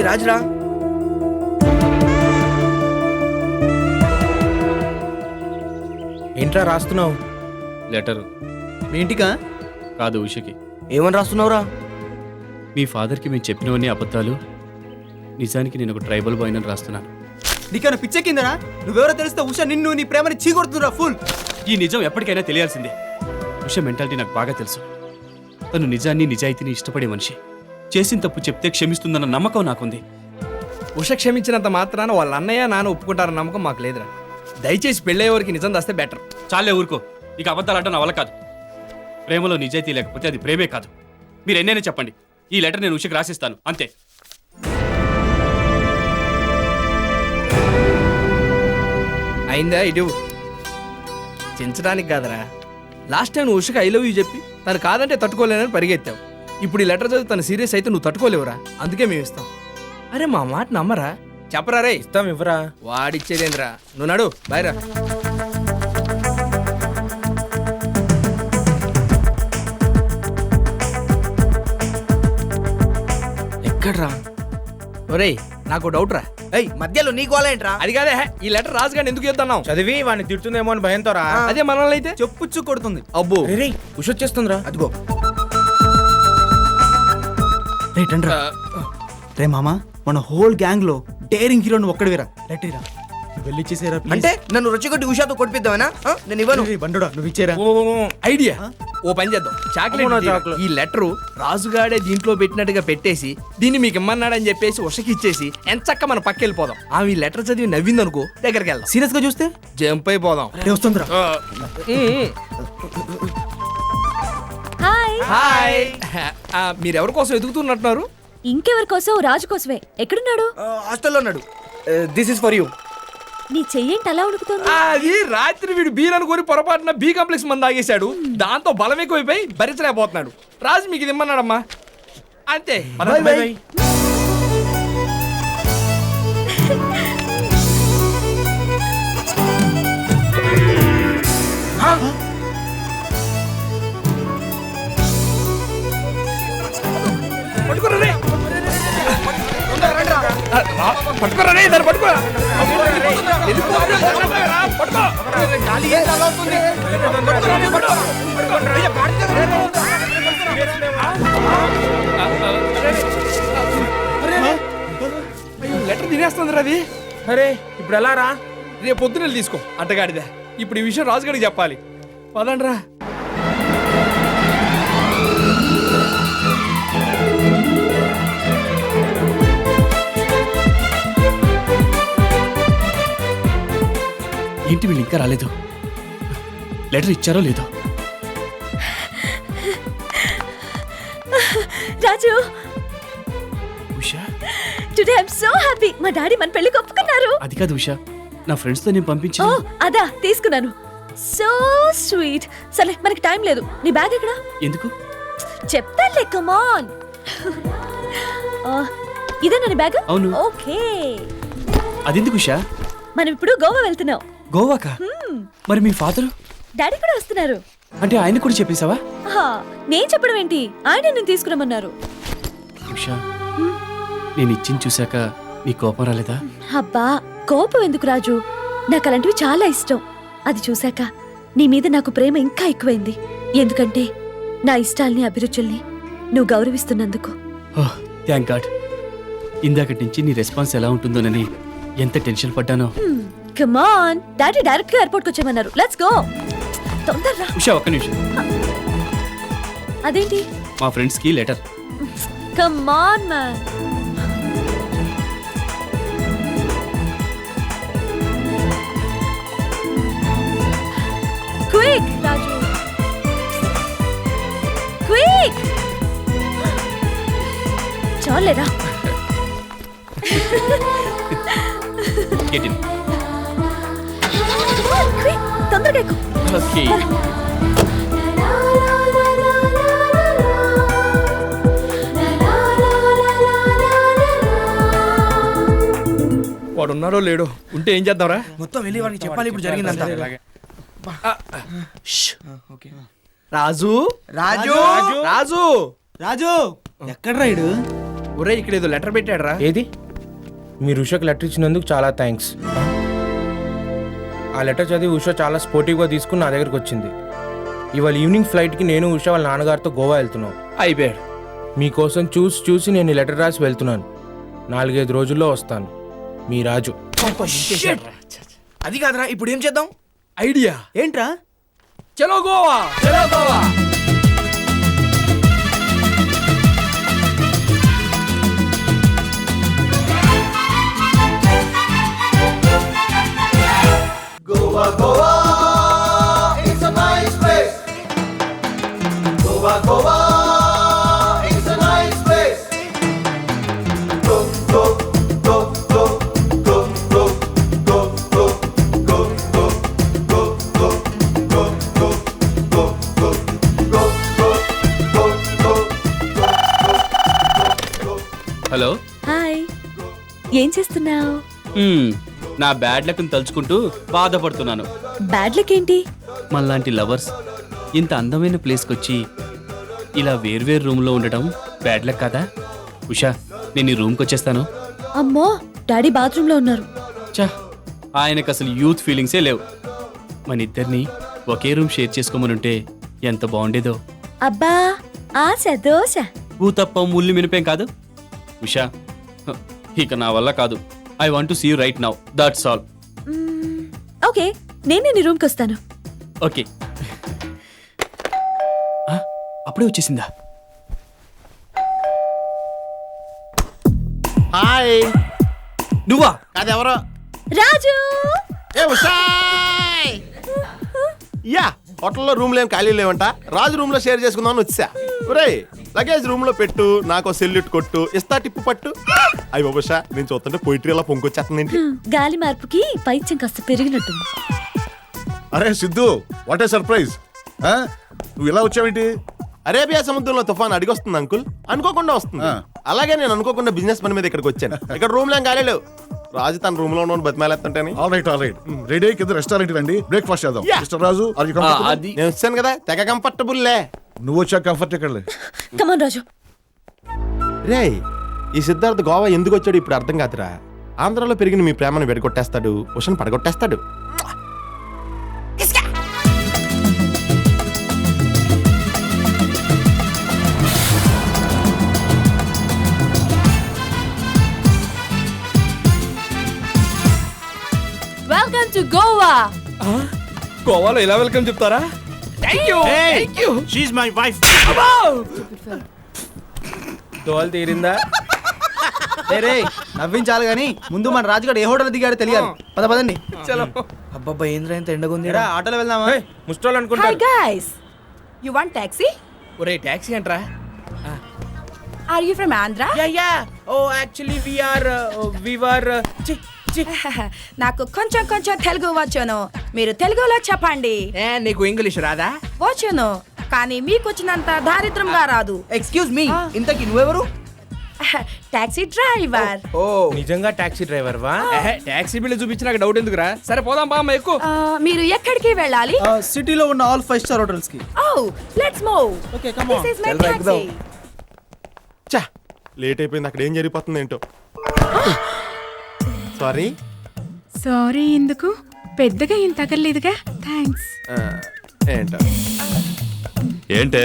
రాజురా. ఏంట్రా రాస్తున్నావు? లెటరు. మీ ఇంటికా? కాదు, ఉషకి. ఏమని రాస్తున్నావురా? మీ ఫాదర్కి మేము చెప్పినవన్నీ అబద్ధాలు, నిజానికి నేను ఒక ట్రైబల్ బాయ్ అని రాస్తున్నాను. నీకేమైనా పిచ్చెక్కిందరా? నువ్వెవరో తెలిస్తే ఉష నిన్ను నీ ప్రేమని చీకొడుతుందిరా ఫుల్. ఈ నిజం ఎప్పటికైనా తెలియాల్సిందే. ఉష మెంటాలిటీ నాకు బాగా తెలుసు. తను నిజాన్ని నిజాయితీని ఇష్టపడే మనిషి. చేసిన తప్పు చెప్తే క్షమిస్తుందన్న నమ్మకం నాకుంది. ఉష క్షమించినంత మాత్రాన వాళ్ళ అన్నయ్య నాన్న ఒప్పుకుంటారన్న నమ్మకం మాకు లేదురా. దయచేసి పెళ్ళయ్యేవారికి నిజం దాస్తే బెటర్. చాలే ఊరుకో. ఇక అబద్ధాలు అంటే నా వల్ల కాదు. ప్రేమలో నిజాయితీ లేకపోతే అది ప్రేమే కాదు. మీరు ఎన్నైనా చెప్పండి, ఈ లెటర్ నేను ఉషకి రాసిస్తాను, అంతే. అయిందా? ఇటు చించడానికి కాదరా. లాస్ట్ టైం నువ్వు ఉషకి ఐ లవ్ యూ చెప్పి తను కాదంటే తట్టుకోలేనని పరిగెత్తావు. ఇప్పుడు ఈ లెటర్ చదివి తను సీరియస్ అయితే నువ్వు తట్టుకోలేవురా. అందుకే మేము ఇస్తాం. అరే మా మాట నమ్మరా? చెప్పరా రే. ఇస్తాం, ఇవ్వరా. వాడిచ్చేదేంద్రా. నువ్వు నడు, బాయ్ రా. ఎక్కడ్రా? ఒరేయ్ నాకు డౌట్ రా. ఏయ్, మధ్యలో నీ గోల ఏంట్రా? అది కాదే, ఈ లెటర్ రాజుగాని ఎందుకు చెప్తున్నావు? చదివి వాడిని తిడుతుందేమో అని భయంతో రా. అదే మనల్ని అయితే చెప్పుచ్చు కొడుతుంది. అబ్బో. రే ఉషొచ్చేస్తుందిరా. అదిగో. రేటండ్రా. రే మామా, మన హోల్ గ్యాంగ్ లో డేరింగ్ హీరో నువ్వు ఒక్కడివిరా. లెటరా వెళ్ళిచ్చేసేరా. అంటే నన్ను రుచికొట్టి ఉషాతో కొట్టిద్దామనా? నేను ఇవ్వను. బండుడా నువ్వు ఇచ్చేరా. ఐడియా. ఓ పని చేద్దాం. చాక్లెట్ ఈ లెటరు రాజుగాడే దీంట్లో పెట్టినట్టుగా పెట్టేసి దీన్ని మీకు ఇమ్మన్నాడని చెప్పేసి ఉషకి ఇచ్చేసి ఎంచక్క మన పక్క వెళ్ళిపోదాం. ఆమె ఈ లెటర్ చదివి నవ్విందనుకో దగ్గరికి వెళ్దాం. సీరియస్ గా చూస్తే జంప్ అయిపోదాం. వస్తుందిరా. హాయ్. హాయ్. మీరెవరి కోసం ఎదుగుతున్నట్టున్నారు? ఇంకెవరి కోసం? రాజు కోసమే. ఎక్కడున్నాడు? హాస్టల్లో ఉన్నాడు. This is for you. నీ చెయ్యేంటి అలా ఉడుకుతోంది? అది రాత్రి వీడు బీర్ అనుకుని పొరపాటున బి కాంప్లెక్స్ మంది తాగేశాడు. దాంతో బలం ఎక్కువైపోయి భరించలేకపోతున్నాడు. రాజు మీకు ఇది ఇమ్మన్నాడమ్మా, అంతే. పట్టుకోరా, దాన్ని పట్టుకోరా. లెటర్ తినేస్తుంది అది. అరే ఇప్పుడు ఎలా రా? రేపు పొద్దున తీసుకో. అట్టగాడిదే. ఇప్పుడు ఈ విషయం రాజుగారికి చెప్పాలి. పదండ్రా. ఏంటి వీళ్ళు ఇంకా రాలేదు? లెటర్ ఇచ్చారో లేదో? Raju, Usha, today I'm so happy. మా డాడీ మన పెళ్లికి ఒప్పుకున్నారు. అది కాదు ఉషా, నా ఫ్రెండ్స్ తో నేను ఓ పంపించిన. అదా, తీసుకున్నాను. So sweet. సరే మనకి టైం లేదు. నీ బ్యాగ్ ఎక్కడ? ఎందుకు? చెప్తానులే, కమ్ ఆన్. ఇదేనా నీ బ్యాగ్? అవును. ఓకే. అదెందుకు ఉషా? మనం ఇప్పుడు గోవా వెళ్తున్నాం. గోవాకా? మరి మీ ఫాదరు? డాడీ కూడా వస్తున్నారు. అంటే ఆయన కూడా చెప్పేశావా? నేను చెప్పడం ఏంటి, ఆయన నేను తీసుకురమ్మన్నారు. ఉషా, నేను ఇచ్చింది చూశాక నీ కోపం రాలేదా? అబ్బా, కోపం ఎందుకు రాజు? నాకు అలాంటివి చాలా ఇష్టం. అది చూశాక నీ మీద నాకు ప్రేమ ఇంకా ఎక్కువైంది. ఎందుకంటే నా ఇష్టాల్ని అభిరుచుల్ని నువ్వు గౌరవిస్తున్నందుకు. ఓహ్, థ్యాంక్ గాడ్. ఇందాకటి నుంచి నీ రెస్పాన్స్ ఎలా ఉంటుందోనని ఎంత టెన్షన్ పడ్డానో. కమ్ ఆన్, డాడీ డైరెక్ట్ గా ఎయిర్పోర్ట్ కి వచ్చేయమన్నారు. Let's go. తొందరగా. ఉషా, ఒక్క నిమిషం. అదేంటి? మా ఫ్రెండ్స్ కి letter. Come on man. Quick Raju, quick. చాలేరా. Get in. క్విక్, తొందరగా ఎక్కు. Okay. వాడున్నాడో లేడో, ఉంటే ఏం చేద్దాంరా? మొత్తం వెళ్ళి వాడికి చెప్పాలి ఇప్పుడు జరిగిందంతా. రాజు, రాజు, రాజు, రాజు ఎక్కడ రైడు? ఒరే ఇక్కడ ఏదో లెటర్ పెట్టాడు రా. ఏది? మీరు ఉషాకి లెటర్ ఇచ్చినందుకు చాలా థ్యాంక్స్. ఆ లెటర్ చదివి ఉషా చాలా స్పోర్టివ్గా తీసుకుని నా దగ్గరికి వచ్చింది. ఇవాళ ఈవినింగ్ ఫ్లైట్కి నేను ఉషా వాళ్ళ నాన్నగారితో గోవా వెళ్తున్నాం. అయిపోయాడు. మీకోసం చూసి నేను ఈ లెటర్ రాసి వెళ్తున్నాను. 4-5 రోజుల్లో వస్తాను. మీ రాజు. అది కాదురా, ఇప్పుడు ఏం చేద్దాం? ఐడియా ఏంట్రా? చలో గోవా, చలో గోవా. హలో. హాయ్, ఏం చేస్తున్నావు? నా బ్యాడ్ లక్ని తలుచుకుంటూ బాధపడుతున్నాను. బ్యాడ్ లక్ ఏంటి? మనలాంటి లవర్స్ ఇంత అందమైన ప్లేస్కి వచ్చి ఇలా వేర్వేరు రూమ్లో ఉండటం బ్యాడ్ లక్ కాదా? ఉషా, నేను ఈ రూమ్కి వచ్చేస్తాను. అమ్మో, డాడీ బాత్రూంలో ఉన్నారు. చా, ఆయనకు అసలు యూత్ ఫీలింగ్సే లేవు. మన ఇద్దరిని ఒకే రూమ్ షేర్ చేసుకోమనుంటే ఎంత బాగుండేదో. అబ్బా, ఆశ దోశ. ఊతప్పం ఉల్లి మినిపేం కాదు. ఉషా, ఇక నా వల్ల కాదు. I want to see you right now, that's all. Okay, నేనే నీ రూమ్కి వస్తాను. ఓకే. అప్పుడే వచ్చేసిందా? హాయ్. నువ్వా? అదెవరో. రాజు! ఏ ఉషాయ్. యా, హోటల్లో రూమ్లు ఏం ఖాళీ లేవంట. రాజు రూమ్ లో షేర్ చేసుకుందామని వచ్చా. ఒరేయ్, లగేజ్ రూమ్ లో పెట్టు, నాకు సెల్యూట్ కొట్టు, ఇస్తా టిప్పు పట్టు. అయ్యి బాబుషా, నేను చూస్తుంటే పోయిటరీ అలా పొంగొచ్చేస్తుందేంటి? గాలి మార్పుకి పైత్యం కాస్త పెరిగినట్టుంది. అరే సిద్ధు, వాట్ ఏ సర్ప్రైజ్. నువ్వు ఇలా వచ్చావేంటి? అరేబియా సముద్రంలో తుఫాన్ అడిగొస్తుంది అంకుల్, అనుకోకుండా వస్తుంది. అలాగే నేను అనుకోకుండా బిజినెస్ పని మీద ఇక్కడికి వచ్చాను. ఇక్కడ రూమ్ లో ఏం ఖాళీ లేవు. రాజు తన రూమ్ లో ఉన్న బతిమాలేస్తుంటేనే. ఆల్ రైట్ రెడీ కింద రెస్టారెంట్ రండి, బ్రేక్ఫాస్ట్ చేద్దాం. Yeah. Mister Raju, are you comfortable? అది నేను వచ్చాను కదా, తెగ కంఫర్టబుల్ లే. నువ్వు వచ్చా కంఫర్ట్ ఎక్కడలే. కమాన్ రాజు. రేయ్, ఈ సిద్ధార్థ్ గోవా ఎందుకు వచ్చాడు ఇప్పుడు అర్థం కాదురా. ఆంధ్రాలో పెరిగిన మీ ప్రేమను వెడగొట్టేస్తాడు, ఉషను పడగొట్టేస్తాడు. Welcome to Goa. గోవాలో ఎలా వెల్కమ్ చెప్తారా? Thank you, thank you. She's my wife. దోవలు తీరిందా? రే, నవ్వించాలి గానీ ముందు మన రాజుగాడు ఏ హోటల్ దిగాడో తెలియాలి. పదండి. చలో. అబ్బబ్బా, ఏంద్రా ఇంత ఎండగా ఉంది? ఏరా, ఆటోలో వెళ్దామా? ముస్టోళ్ళు అనుకుంటారు. guys, you want taxi? ఒరే టాక్సీ అంటరా? Are you from Andhra? ఓ యాక్చువల్లీ వి వర్ నాకు కొంచెం కొంచెం తెలుగు వచ్చును, మీరు తెలుగులో చెప్పండి. ఏ, నీకు ఇంగ్లీష్ రాదా? వచ్చును, కానీ మీకు వచ్చినంత దారిద్రంగా రాదు. ఎక్స్క్యూజ్ మీ, ఇంతకి నువ్వెవరు? Taxi driver. ఓ, నిజంగా టాక్సీ డ్రైవర్ వా? టాక్సీ బిల్లు చూపించి నాకు డౌట్ ఎందుకురా? సరే పోదాం బా అమ్మ, ఎక్కువ. మీరు ఎక్కడికి వెళ్ళాలి? సిటీలో ఉన్న ఆల్ 5-star హోటల్స్ కి. Oh, let's move. Okay, come This on. is my Chal, taxi. చా, లేట్ అయిపోయింది. అక్కడ ఏం జరిగిపోతుంది ఏంటో. సారీ. సారీ ఎందుకు? పెద్దగా ఏం తగలేదుగా. థ్యాంక్స్. ఏంటో ఏంటే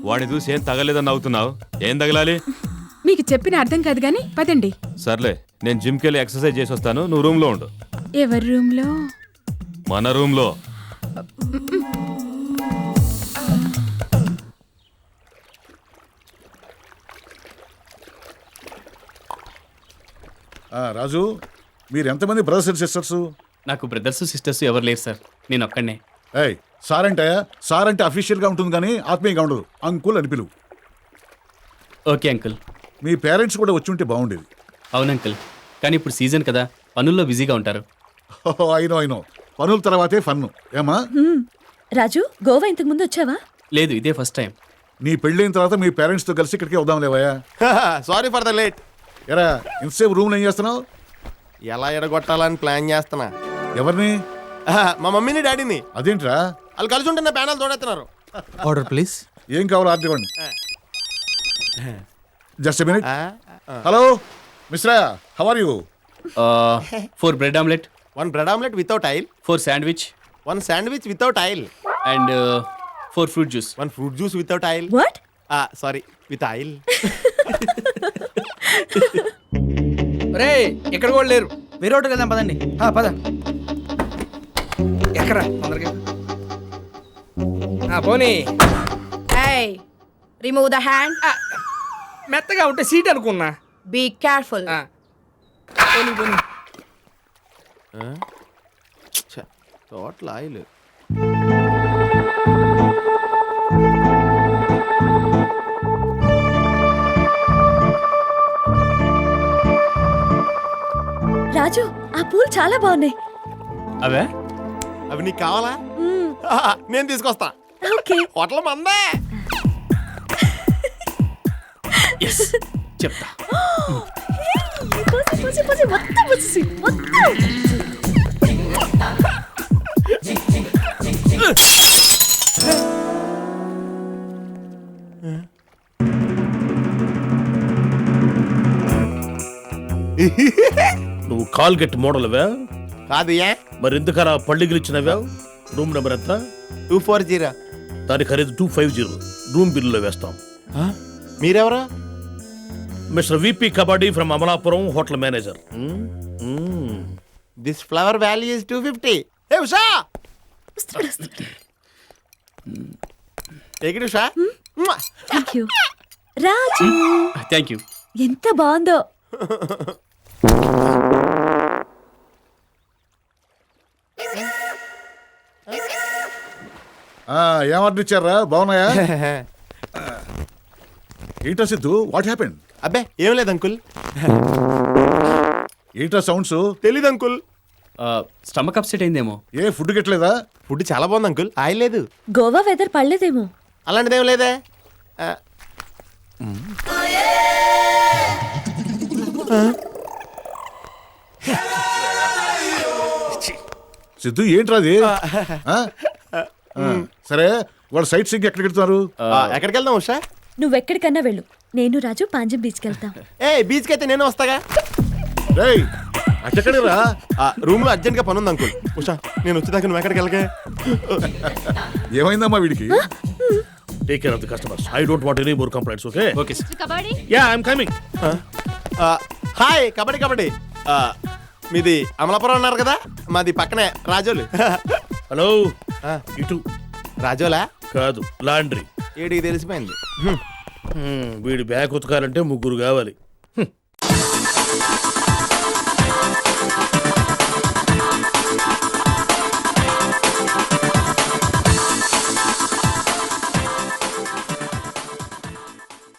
వాడిని చూసి ఏం తగలేదని అవుతున్నావు? ఏం తగలాలి? మీకు చెప్పిన అర్థం కాదు గాని పదండి. సర్లే, నేను జిమ్కి వెళ్ళి ఎక్సర్సైజ్ చేసి వస్తాను, నువ్వు రూమ్లో ఉండు. ఎవరి రూమ్ లో? మన రూమ్లో. రాజు, మీరు ఎంతమంది బ్రదర్స్ అండ్ సిస్టర్స్? నాకు బ్రదర్స్ సిస్టర్స్ ఎవరు లేరు సార్, నేను ఒక్కడనే. ఏయ్, సార్ అంటే అఫీషియల్ గా ఉంటుంది కానీ ఆత్మీయంగా ఉండదు. అంకుల్ అని పిలువు. Okay uncle. మీ పేరెంట్స్ కూడా వచ్చి ఉంటే బాగుండేది. అవును అంకుల్, కానీ ఇప్పుడు సీజన్ కదా, పనుల్లో బిజీగా ఉంటారు. అయినో పనుల తర్వాతే ఫన్ను. ఏమా రాజు, గోవా ఇంతకు ముందు వచ్చావా? లేదు, ఇదే ఫస్ట్ టైం. నీ పెళ్ళైన తర్వాత మీ పేరెంట్స్ తో కలిసి ఇక్కడికి వద్దాం లేవయ్యా. Sorry for the late. ఎరా, ఇంతసేపు రూమ్ ఏం చేస్తున్నావు? ఎలా ఎడగొట్టాలని ప్లాన్ చేస్తున్నా. ఎవరిని? మా మమ్మీని డాడీని. అదేంట్రా? వాళ్ళు కలిసి ఉంటే నా ప్యానల్ తోడెత్తున్నారు. Order please. ఏం కావాలో ఆర్డర్ ఇవ్వండి. Just minute hello Mishra how are you 4 bread omelette, 1 bread omelette without oil, 4 sandwich 1 sandwich without oil, and 4 fruit juice. 1 fruit juice without oil. What? Sorry, with oil. రే ఇక్కడ కూడా లేరు. వేరే ఒకటి వెళ్దాం పదండి. పద. ఎక్కరా తొందరగా. పోనీ. ఏయ్ రిమూవ్ ద హ్యాండ్. మెత్తగా ఉంటే సీట్ అనుకున్నా. Be careful. పోనీ పోనీ. Total oil. రాజు, ఆ పూలు చాలా బాగున్నాయి. అవే అవి నీకు కావాలా? నేను తీసుకొస్తా. ఓకే. హోటల్ మందే. ఎస్ చెప్తా. నువ్వు కాల్ గట్టి మోడల్వా? కాదు. ఏ మరి ఎందుకలా పళ్ళిగిలు ఇచ్చినవా? రూమ్ నెంబర్ ఎంత? 240. దాని ఖరీదు 250. రూమ్ బిల్లులో వేస్తాం. మీరెవరు? Mister VP kabaddi from Amalapuram, hotel manager. This flower value is 250. A Usha, take it Usha. Thank you. Raju, thank you. ఎంత బాగుందో. ఏం ఆర్డర్ ఇచ్చారా? బాగున్నాయా? ఏంటా సిద్ధు, వాట్ హ్యాపెండ్? అబ్బే ఏం లేదు అంకుల్. ఏంటా సౌండ్స్? తెలీదు అంకుల్. స్టమక్ అప్సెట్ అయిందేమో. ఏ ఫుడ్ గిట్లేదా? ఫుడ్ చాలా బాగుంది అంకుల్. ఆయిల్ లేదు. గోవా వెదర్ పడలేదేమో. అలాంటిదేం లేదే. సిద్ధు ఏంట్రా అది? సరే, వాళ్ళ సైట్ సింగ్ ఎక్కడికి వెళ్తున్నారు? ఎక్కడికి వెళ్దాం ఉషా? నువ్వెక్కడికన్నా వెళ్ళు, నేను రాజు పాంజం బీచ్కి వెళ్తాం. ఏ బీచ్కి అయితే నేను వస్తాగా. రేయ్ అట్టెక్కడికి రా. రూమ్ లో అర్జెంట్ గా పని ఉంది అంకుల్. ఉషా నేను వచ్చేదాకా నువ్వు ఎక్కడికి వెళ్ళగా. ఏమైందమ్మా వీడికి? Take care of the customers. I don't want any more complaints. Okay okay sir. Kabaddi. Yeah I am coming. Hi kabaddi kabaddi. మీది అమలాపురం అన్నారు కదా, మాది పక్కనే రాజోలు. హలో. ఇటు రాజోలా కాదు, లాండ్రీ. ఏడికి తెలిసిపోయింది. వీడి బ్యాగ్ ఉతకాలంటే 3 కావాలి.